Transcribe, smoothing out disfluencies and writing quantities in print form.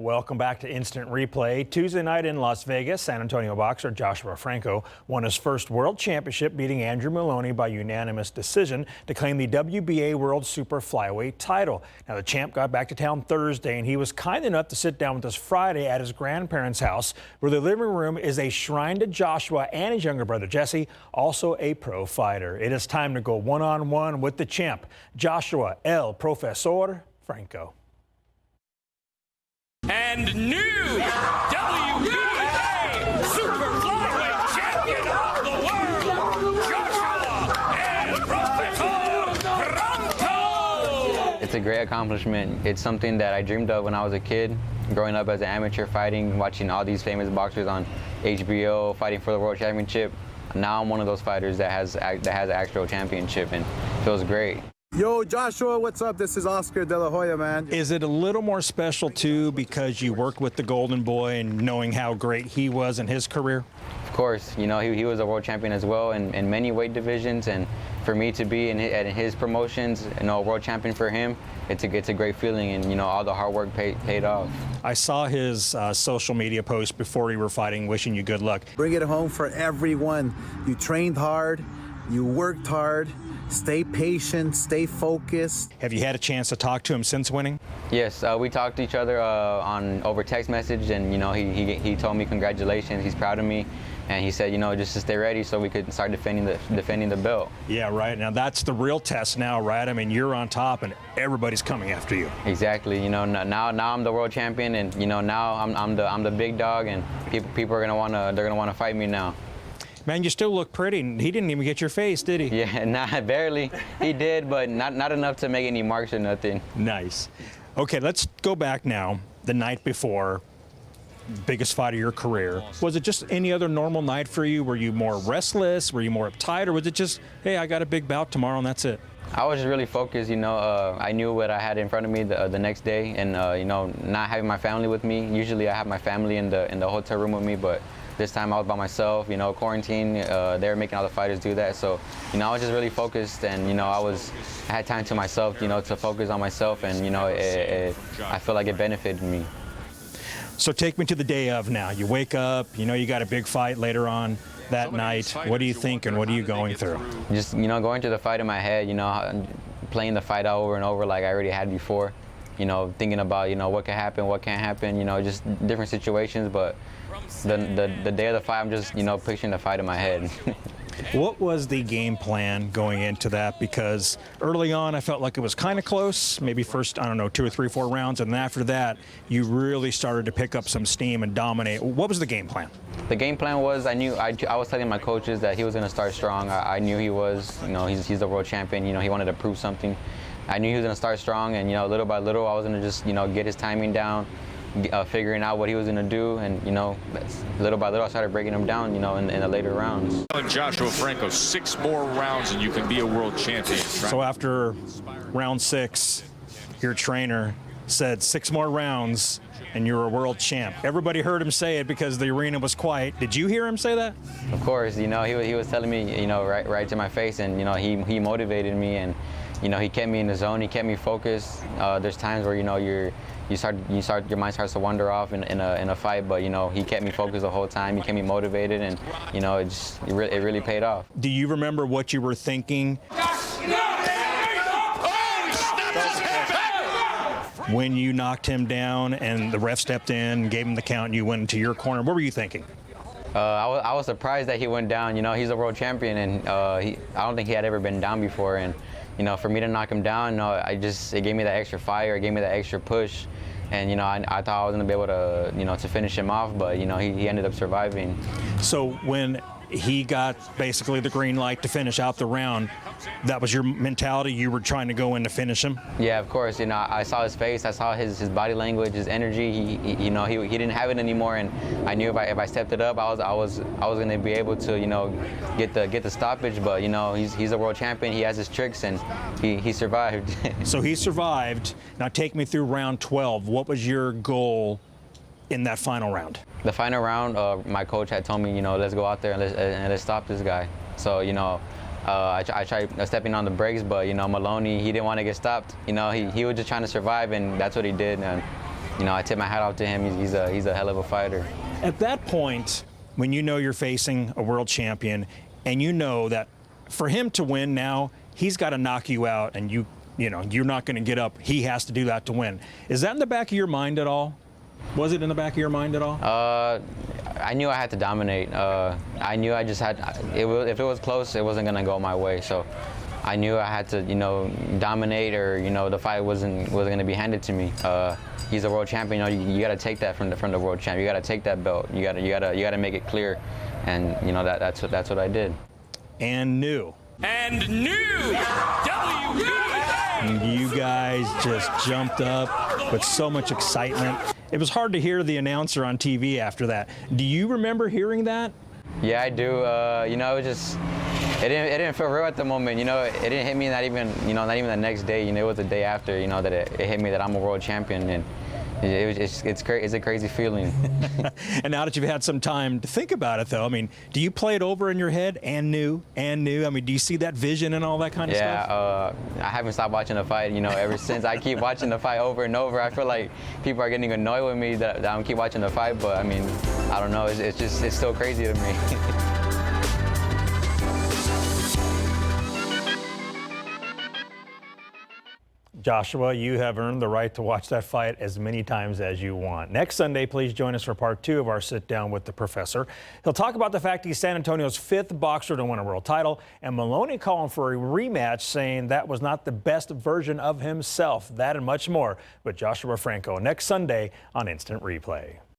Welcome back to Instant Replay. Tuesday night in Las Vegas, San Antonio boxer Joshua Franco won his first world championship, beating Andrew Moloney by unanimous decision to claim the WBA World Super Flyweight title. Now, the champ got back to town Thursday, and he was kind enough to sit down with us Friday at his grandparents' house, where the living room is a shrine to Joshua and his younger brother Jesse, also a pro fighter. It is time to go one-on-one with the champ, Joshua El Profesor Franco. And new WBA Super Flyweight Champion of the World, Joshua El Profesor Franco! It's a great accomplishment. It's something that I dreamed of when I was a kid, growing up as an amateur fighting, watching all these famous boxers on HBO fighting for the World Championship. Now I'm one of those fighters that has an actual championship, and it feels great. Yo, Joshua, what's up? This is Oscar De La Hoya, man. Is it a little more special, too, because you worked with the Golden Boy and knowing how great he was in his career? Of course, you know, he was a world champion as well in many weight divisions, and for me to be in his promotions, you know, a world champion for him, it's a great feeling, and, you know, all the hard work paid off. I saw his social media post before you were fighting, wishing you good luck. Bring it home for everyone. You trained hard, you worked hard. Stay patient, stay focused. Have you had a chance to talk to him since winning? Yes, we talked to each other over text message, and you know he told me congratulations. He's proud of me, and he said, you know, just to stay ready so we could start defending the belt. Yeah, right. Now that's the real test now, right? I mean, you're on top, and everybody's coming after you. Exactly. You know, now I'm the world champion, and you know now I'm the big dog, and people are gonna wanna fight me now. Man, you still look pretty. He didn't even get your face, did he? Yeah, nah, barely. He did, but not enough to make any marks or nothing. Nice. Okay, let's go back now. The night before, biggest fight of your career. Was it just any other normal night for you? Were you more restless? Were you more uptight? Or was it just, hey, I got a big bout tomorrow and that's it? I was really focused, you know. I knew what I had in front of me the next day, and you know, not having my family with me. Usually I have my family in the hotel room with me, but this time I was by myself, you know, quarantine. They were making all the fighters do that. So, you know, I was just really focused, and, you know, I had time to myself, you know, to focus on myself, and, you know, I feel like it benefited me. So take me to the day of now. You wake up, you know you got a big fight later on that night. What do you think and what are you going through? Just, you know, going through the fight in my head, you know, playing the fight over and over like I already had before. You know, thinking about, you know, what can happen, what can't happen, you know, just different situations, but the day of the fight, I'm just, you know, picturing the fight in my head. What was the game plan going into that? Because early on, I felt like it was kind of close, maybe first, I don't know, 2 or 3, 4 rounds, and then after that, you really started to pick up some steam and dominate. What was the game plan? The game plan was, I was telling my coaches that he was going to start strong. I knew he was, you know, he's the world champion, you know, he wanted to prove something. I knew he was going to start strong, and, you know, little by little, I was going to just, you know, get his timing down, figuring out what he was going to do, and, you know, little by little, I started breaking him down, you know, in the later rounds. Joshua Franco, 6 more rounds and you can be a world champion. So after round 6, your trainer said 6 more rounds and you're a world champ. Everybody heard him say it because the arena was quiet. Did you hear him say that? Of course, you know, he was telling me, you know, right to my face, and, you know, he motivated me, and, you know, he kept me in the zone, he kept me focused. There's times where, you know, your mind starts to wander off in a fight, but, you know, he kept me focused the whole time. He kept me motivated, and, you know, it really paid off. Do you remember what you were thinking when you knocked him down and the ref stepped in, gave him the count, and you went into your corner? What were you thinking? I was surprised that he went down. You know, he's a world champion, and I don't think he had ever been down before. And, you know, for me to knock him down, it gave me that extra fire, it gave me that extra push. And, you know, I thought I was going to be able to, you know, to finish him off, but, you know, he ended up surviving. So when he got basically the green light to finish out the round, that was your mentality? You were trying to go in to finish him? Yeah, of course. You know, I saw his face, I saw his body language, his energy. You know, he didn't have it anymore, and I knew if I stepped it up, I was going to be able to, you know, get the stoppage. But, you know, he's a world champion. He has his tricks, and he survived. So he survived. Now take me through round 12. What was your goal in that final round? The final round, my coach had told me, you know, let's go out there and let's stop this guy. So, you know, I tried stepping on the brakes, but, you know, Moloney, he didn't want to get stopped. You know, he was just trying to survive, and that's what he did. And you know, I tip my hat off to him. He's a hell of a fighter. At that point, when you know you're facing a world champion and you know that for him to win now, he's got to knock you out and you know, you're not going to get up. He has to do that to win. Is that in the back of your mind at all? Was it in the back of your mind at all? I knew I had to dominate. I knew I just had, if it was close, it wasn't going to go my way. So I knew I had to, you know, dominate, or, you know, the fight wasn't going to be handed to me. He's a world champion. You know, you got to take that from the world champ. You got to take that belt. You got to make it clear. And, you know, that's what I did. And new. And new And you guys just jumped up with so much excitement. It was hard to hear the announcer on TV after that. Do you remember hearing that? Yeah, I do. You know, it just, it didn't feel real at the moment. You know, it didn't hit me not even the next day. You know, it was the day after. You know, that it hit me that I'm a world champion, and it's a crazy feeling. And now that you've had some time to think about it, though, I mean, do you play it over in your head and new? I mean, do you see that vision and all that kind of stuff? Yeah, I haven't stopped watching the fight, you know, ever since. I keep watching the fight over and over. I feel like people are getting annoyed with me that I don't keep watching the fight, but I mean, I don't know. It's still crazy to me. Joshua, you have earned the right to watch that fight as many times as you want. Next Sunday, please join us for part 2 of our sit down with the professor. He'll talk about the fact he's San Antonio's 5th boxer to win a world title, and Moloney calling for a rematch, saying that was not the best version of himself. That and much more with Joshua Franco next Sunday on Instant Replay.